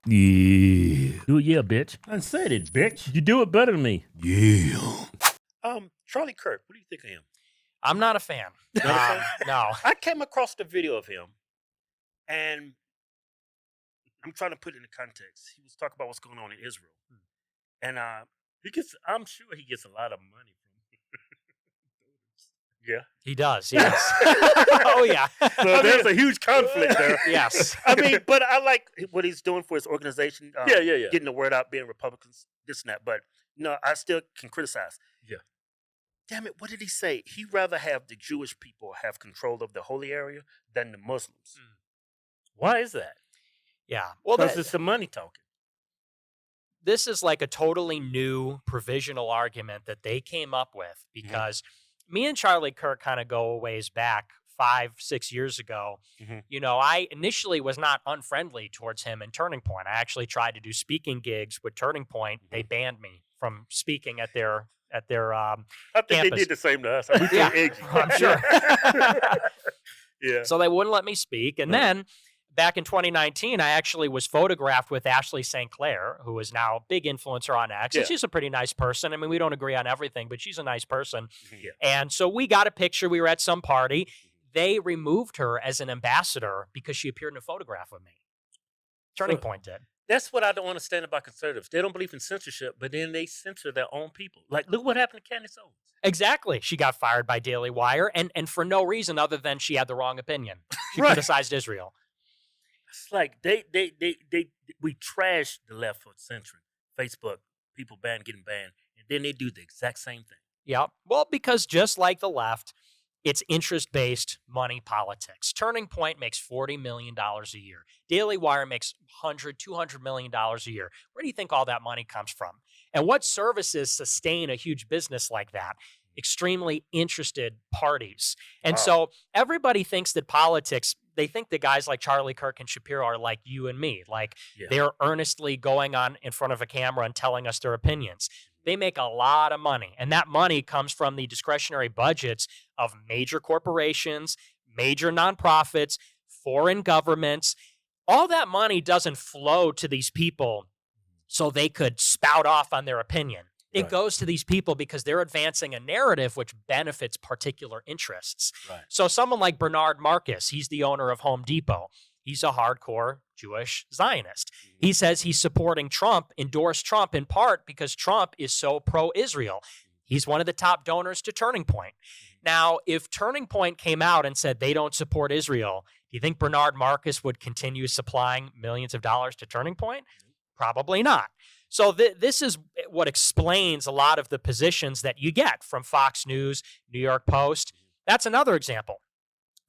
Yeah. Do it, yeah, bitch. I said it, bitch. You do it better than me. Yeah. Charlie Kirk, what do you think of him? I'm not a fan. Not a fan? No. I came across the video of him, and I'm trying to put it in context. He was talking about what's going on in Israel, and I'm sure he gets a lot of money from. Yeah, He does, yes. Oh, yeah. so there's a huge conflict there. Yes. I mean, but I like what he's doing for his organization. Yeah. Getting the word out, being Republicans, this and that. But no, I still can criticize. Yeah. Damn it! What did he say? He'd rather have the Jewish people have control of the holy area than the Muslims. Why is that? Yeah. Well, Because it's the money talking. this is like a totally new provisional argument that they came up with because me and Charlie Kirk kind of go a ways back 5-6 years ago. Mhm. You know, I initially was not unfriendly towards him in Turning Point. I actually tried to do speaking gigs with Turning Point. They banned me from speaking at their I think they campus. did the same to us. We feel Yeah, edgy. I'm sure. Yeah. So they wouldn't let me speak. And then back in 2019, I actually was photographed with Ashley St. Clair, who is now a big influencer on X. And Yeah. she's a pretty nice person. I mean, we don't agree on everything, but she's a nice person. Yeah. And so we got a picture. We were at some party. They removed her as an ambassador because she appeared in a photograph with me. Turning Point did. That's what I don't understand about conservatives. They don't believe in censorship, but then they censor their own people. Like, look what happened to Candace Owens. Exactly. She got fired by Daily Wire, and for no reason other than she had the wrong opinion. She Right. criticized Israel. It's like we trash the left for censoring. Facebook, people getting banned, and then they do the exact same thing. Yep. Well, because just like the left, it's interest-based money politics. Turning Point makes $40 million a year. Daily Wire makes $200 million a year. Where do you think all that money comes from? And what services sustain a huge business like that? Extremely interested parties. And so everybody thinks that politics, they think that guys like Charlie Kirk and Shapiro are like you and me. Like they're earnestly going on in front of a camera and telling us their opinions. They make a lot of money, and that money comes from the discretionary budgets of major corporations, major nonprofits, foreign governments. All that money doesn't flow to these people so they could spout off on their opinion. It goes to these people because they're advancing a narrative which benefits particular interests. Right. So someone like Bernard Marcus, he's the owner of Home Depot. He's a hardcore Jewish Zionist. He says he's supporting Trump, endorsed Trump in part because Trump is so pro-Israel. He's one of the top donors to Turning Point. Now, if Turning Point came out and said they don't support Israel, do you think Bernard Marcus would continue supplying millions of dollars to Turning Point? Probably not. So this is what explains a lot of the positions that you get from Fox News, New York Post. That's another example.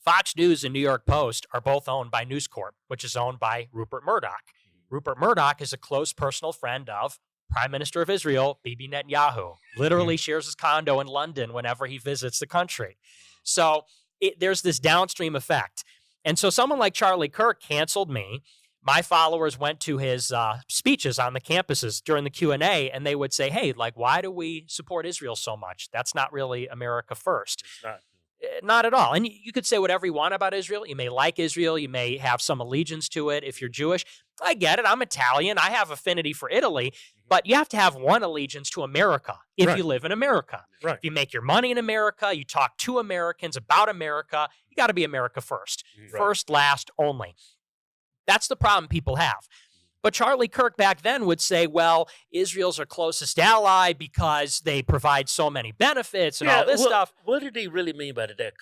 Fox News and New York Post are both owned by News Corp, which is owned by Rupert Murdoch. Rupert Murdoch is a close personal friend of Prime Minister of Israel, Bibi Netanyahu. Literally shares his condo in London whenever he visits the country. So there's this downstream effect. And so someone like Charlie Kirk canceled me. My followers went to his speeches on the campuses during the Q&A, and they would say, hey, like, why do we support Israel so much? That's not really America first. It's not. Not at all. And you could say whatever you want about Israel. You may like Israel. You may have some allegiance to it if you're Jewish. I get it. I'm Italian. I have affinity for Italy. But you have to have one allegiance to America if you live in America. Right. If you make your money in America, you talk to Americans about America, you got to be America first. First, last, only. That's the problem people have. But Charlie Kirk back then would say, well, Israel's our closest ally because they provide so many benefits and all this stuff. What did he really mean by that?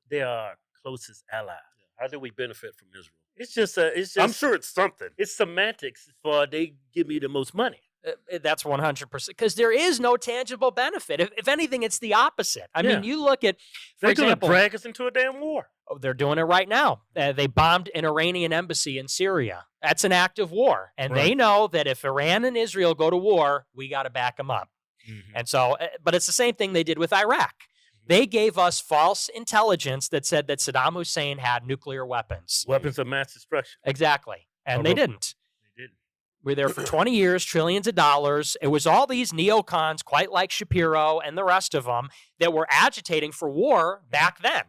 They are our closest ally. How do we benefit from Israel? It's just. I'm sure it's something. It's semantics for they give me the most money. That's 100%. Because there is no tangible benefit. If anything, it's the opposite. I mean, you look at, for They're example, going to drag us into a damn war. Oh, they're doing it right now. They bombed an Iranian embassy in Syria. That's an act of war. And they know that if Iran and Israel go to war, we got to back them up. And so, but it's the same thing they did with Iraq. They gave us false intelligence that said that Saddam Hussein had nuclear weapons. Weapons of mass destruction. Exactly. And they didn't. They didn't. We were there for 20 years, trillions of dollars. It was all these neocons, quite like Shapiro and the rest of them, that were agitating for war back then.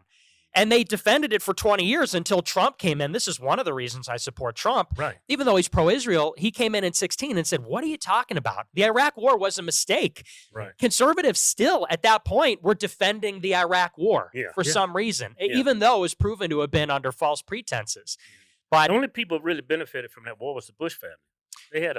And they defended it for 20 years until Trump came in. This is one of the reasons I support Trump. Right. Even though he's pro-Israel, he came in 16 and said, what are you talking about? The Iraq war was a mistake. Right. Conservatives still, at that point, were defending the Iraq war for Yeah. some reason, Yeah. even though it was proven to have been under false pretenses. But The only people who really benefited from that war was the Bush family. They had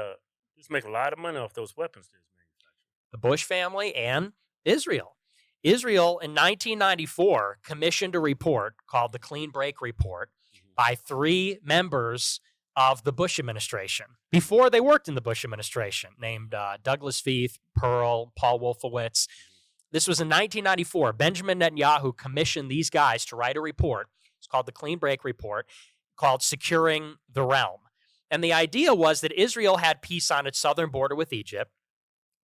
just make a lot of money off those weapons they was manufacturing. the Bush family and Israel. Israel in 1994 commissioned a report called the Clean Break Report by 3 members of the Bush administration before they worked in the Bush administration, named Douglas Feith, Pearl, Paul Wolfowitz. This was in 1994. Benjamin Netanyahu commissioned these guys to write a report. It's called the Clean Break Report, called Securing the Realm. And the idea was that Israel had peace on its southern border with Egypt,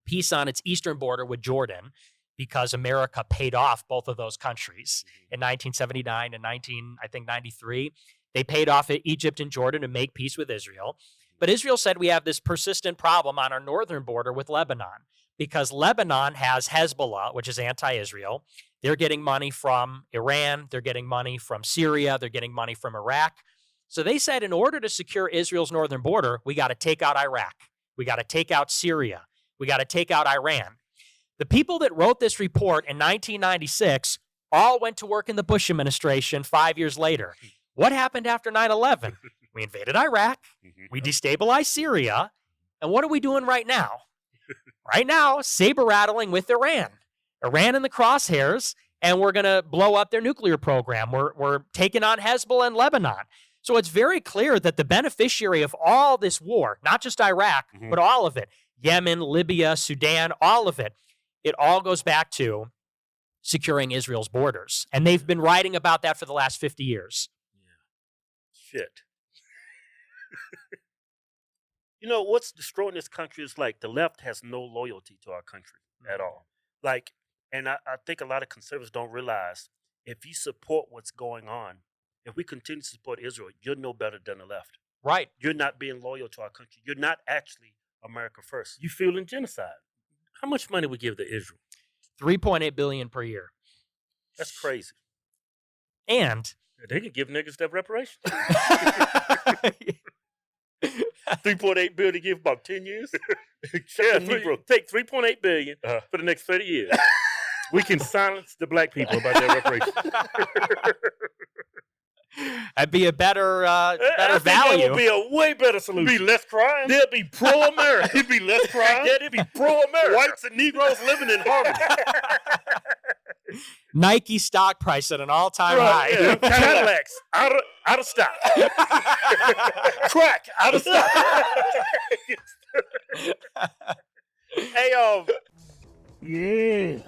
peace on its eastern border with Jordan, because America paid off both of those countries in 1979 and 1993. They paid off Egypt and Jordan to make peace with Israel. But Israel said we have this persistent problem on our northern border with Lebanon because Lebanon has Hezbollah, which is anti-Israel. They're getting money from Iran. They're getting money from Syria. They're getting money from Iraq. So they said in order to secure Israel's northern border, we got to take out Iraq. We got to take out Syria. We got to take out Iran. The people that wrote this report in 1996 all went to work in the Bush administration 5 years later. What happened after 9/11? We invaded Iraq. We destabilized Syria. And what are we doing right now? Right now, saber rattling with Iran. Iran in the crosshairs, and we're going to blow up their nuclear program. We're taking on Hezbollah and Lebanon. So it's very clear that the beneficiary of all this war, not just Iraq, but all of it, Yemen, Libya, Sudan, all of it, it all goes back to securing Israel's borders. And they've been writing about that for the last 50 years. Shit. You know, what's destroying this country is like the left has no loyalty to our country at all. Like, and I think a lot of conservatives don't realize if you support what's going on, if we continue to support Israel, you're no better than the left. Right. You're not being loyal to our country. You're not actually America first. You fueling genocide. How much money we give to Israel? $3.8 billion per year. That's crazy. And They can give niggas that reparations. 3.8 billion to give about 10 years. Take 3.8 billion for the next 30 years. We can silence the black people about their reparations. that'd be a better I think value. That would be a way better solution. Be less crime. There'd be pro-America. It'd be less crime. Yeah, it'd be pro-America. Whites and Negroes living in harmony. Nike stock price at an all-time high. Yeah. Cadillacs out of stock. Crack out of stock. Hey, Yeah.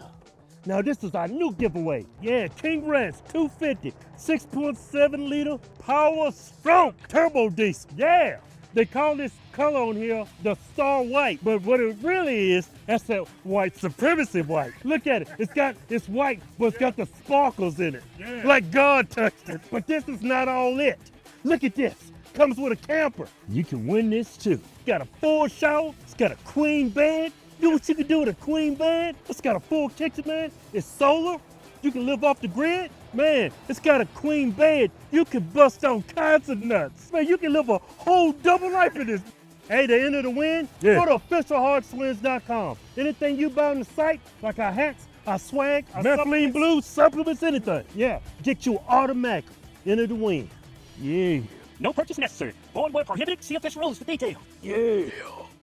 Now this is our new giveaway. Yeah, King Ranch 250, 6.7 liter power stroke turbo diesel. Yeah. They call this color on here the Star White, but what it really is, that's that white supremacy white. Look at it. It's white, but it's got the sparkles in it. Yeah. Like God touched it. But this is not all it. Look at this. Comes with a camper. You can win this too. Got a full shower. It's got a queen bed. Do what you can do with a queen bed. It's got a full kitchen, man. It's solar. You can live off the grid. Man, it's got a queen bed. You can bust on kinds of nuts. Man, you can live a whole double life in this. Hey, the end of the win, go to officialhardswins.com. Anything you buy on the site, like our hats, our swag, our methylene blue, supplements, anything. Yeah, get you automatic. End of the win. Yeah. No purchase necessary. Void where prohibited. See official rules for details. Yeah.